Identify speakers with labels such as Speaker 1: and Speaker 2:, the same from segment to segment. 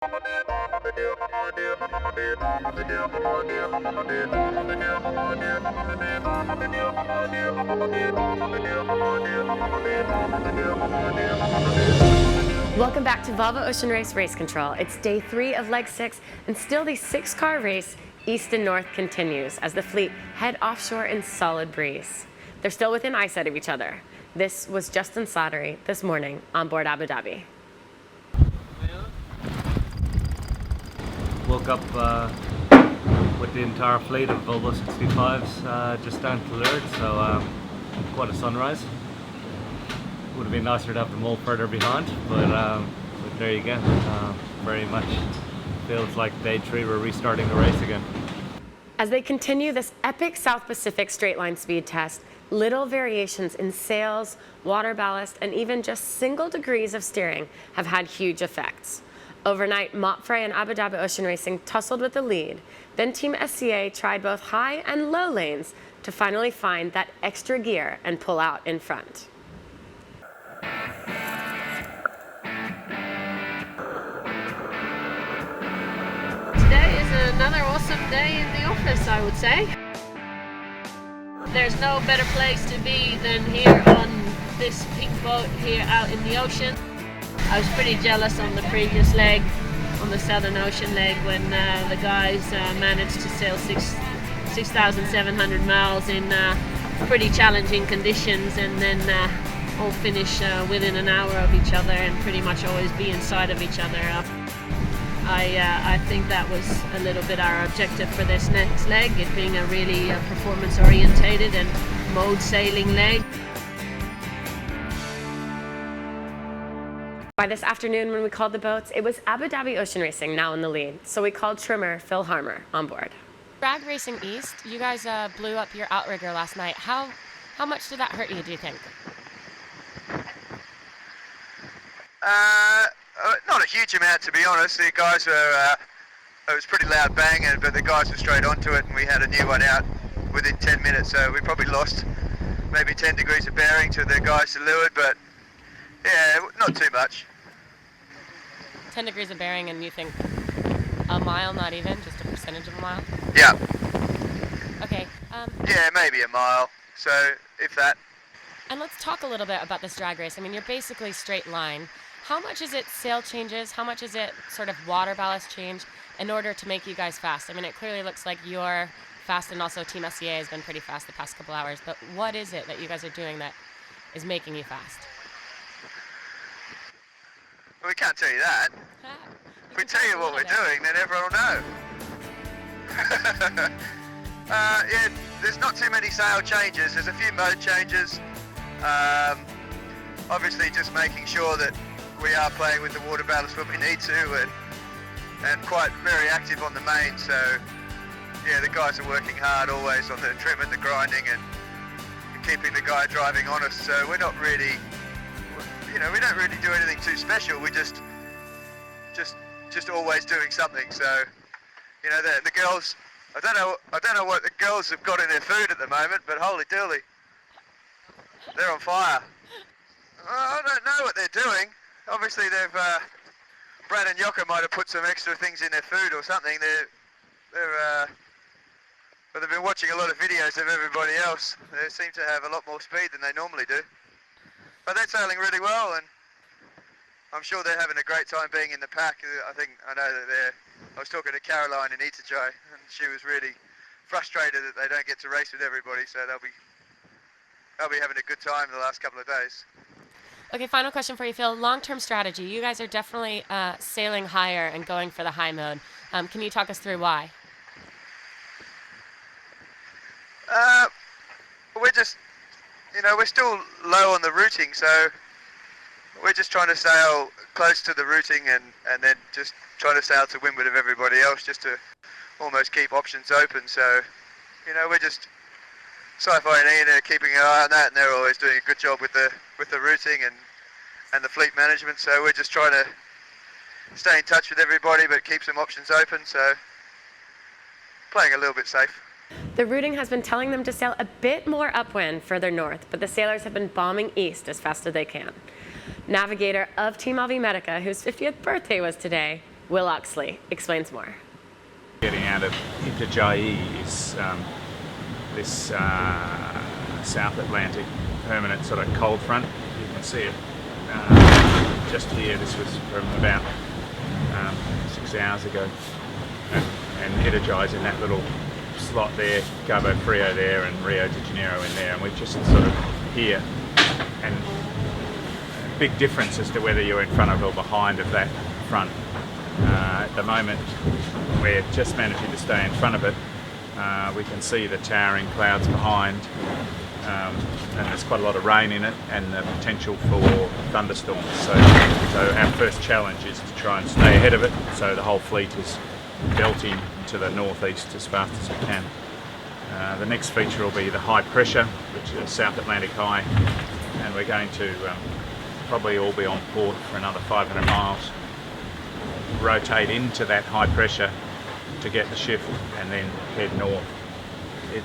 Speaker 1: Welcome back to Volvo Ocean Race Control. It's day 3 of leg 6, and still the 6-car race east and north continues as the fleet head offshore in solid breeze. They're still within eyesight of each other. This was Justin Slattery this morning on board Abu Dhabi.
Speaker 2: Woke up with the entire fleet of Volvo 65s just down to Lourdes, so quite a sunrise. Would have been nicer to have them all further behind, but there you go. Very much feels like day 3 we're restarting the race again.
Speaker 1: As they continue this epic South Pacific straight line speed test, little variations in sails, water ballast, and even just single degrees of steering have had huge effects. Overnight, Mopfre and Abu Dhabi Ocean Racing tussled with the lead. Then Team SCA tried both high and low lanes to finally find that extra gear and pull out in front.
Speaker 3: Today is another awesome day in the office, I would say. There's no better place to be than here on this pink boat here out in the ocean. I was pretty jealous on the previous leg, on the Southern Ocean leg, when the guys managed to sail 6,700 miles in pretty challenging conditions and then all finish within an hour of each other and pretty much always be inside of each other. I think that was a little bit our objective for this next leg, it being a really performance orientated and mode sailing leg.
Speaker 1: By this afternoon when we called the boats, it was Abu Dhabi Ocean Racing now in the lead, so we called trimmer Phil Harmer on board.
Speaker 4: Drag Racing East, you guys blew up your outrigger last night. How much did that hurt you, do you think?
Speaker 5: Not a huge amount, to be honest. The guys were, it was pretty loud banging, but the guys were straight onto it and we had a new one out within 10 minutes, so we probably lost maybe 10 degrees of bearing to the guys to leeward, but yeah, not too much.
Speaker 4: 10 degrees of bearing, and you think a mile, not even, just a percentage of a mile?
Speaker 5: Yeah.
Speaker 4: Okay.
Speaker 5: Yeah, maybe a mile, so if that.
Speaker 4: And let's talk a little bit about this drag race. I mean, you're basically straight line. How much is it sail changes? How much is it sort of water ballast change in order to make you guys fast? I mean, it clearly looks like you're fast, and also Team SCA has been pretty fast the past couple hours, but what is it that you guys are doing that is making you fast?
Speaker 5: Well, we can't tell you that. If we tell you what we're doing, then everyone will know. Yeah, there's not too many sail changes. There's a few mode changes. Obviously, just making sure that we are playing with the water ballast when we need to, and quite very active on the main. So, yeah, the guys are working hard always on the trim and the grinding and keeping the guy driving honest. So we're not really, we don't really do anything too special. We just always doing something. So, the girls, I don't know what the girls have got in their food at the moment, but holy dooly, they're on fire. I don't know what they're doing. Obviously, Brad and Yoka might have put some extra things in their food or something. But they've been watching a lot of videos of everybody else. They seem to have a lot more speed than they normally do. But they're sailing really well, and I'm sure they're having a great time being in the pack. I know that I was talking to Caroline in Itajai, and she was really frustrated that they don't get to race with everybody. So they'll be having a good time the last couple of days.
Speaker 4: Okay, final question for you, Phil. Long-term strategy. You guys are definitely sailing higher and going for the high mode. Can you talk us through why?
Speaker 5: We're just, we're still low on the routing, so we're just trying to sail close to the routing and then just trying to sail to windward of everybody else, just to almost keep options open. So, we're just, Sci-Fi and Ian are keeping an eye on that, and they're always doing a good job with the routing and the fleet management. So we're just trying to stay in touch with everybody, but keep some options open. So playing a little bit safe.
Speaker 1: The routing has been telling them to sail a bit more upwind further north, but the sailors have been bombing east as fast as they can. Navigator of Team Medica, whose 50th birthday was today, Will Oxley explains more.
Speaker 6: Getting out of into JE is this South Atlantic permanent sort of cold front. You can see it just here. This was from about 6 hours ago, and energized in that little slot there, Cabo Frio there and Rio de Janeiro in there, and we're just sort of here, and a big difference as to whether you're in front of or behind of that front. At the moment we're just managing to stay in front of it. We can see the towering clouds behind, and there's quite a lot of rain in it and the potential for thunderstorms. So our first challenge is to try and stay ahead of it, so the whole fleet is belting to the northeast as fast as it can. The next feature will be the high pressure, which is South Atlantic high, and we're going to probably all be on port for another 500 miles, rotate into that high pressure to get the shift and then head north. It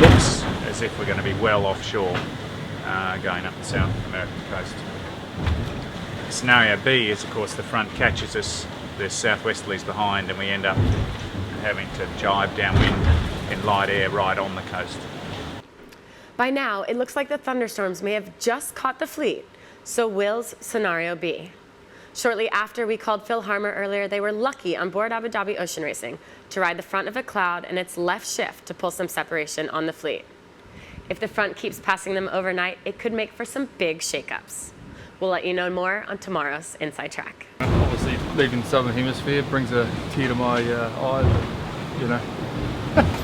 Speaker 6: looks as if we're going to be well offshore, going up the South American coast. Scenario B is, of course, the front catches us, there's southwesterlies behind, and we end up having to jibe downwind in light air right on the coast.
Speaker 1: By now, it looks like the thunderstorms may have just caught the fleet, so Will's scenario B. Shortly after we called Phil Harmer earlier, they were lucky on board Abu Dhabi Ocean Racing to ride the front of a cloud and its left shift to pull some separation on the fleet. If the front keeps passing them overnight, it could make for some big shakeups. We'll let you know more on tomorrow's Inside Track.
Speaker 7: Obviously, leaving the Southern Hemisphere brings a tear to my eye, you know.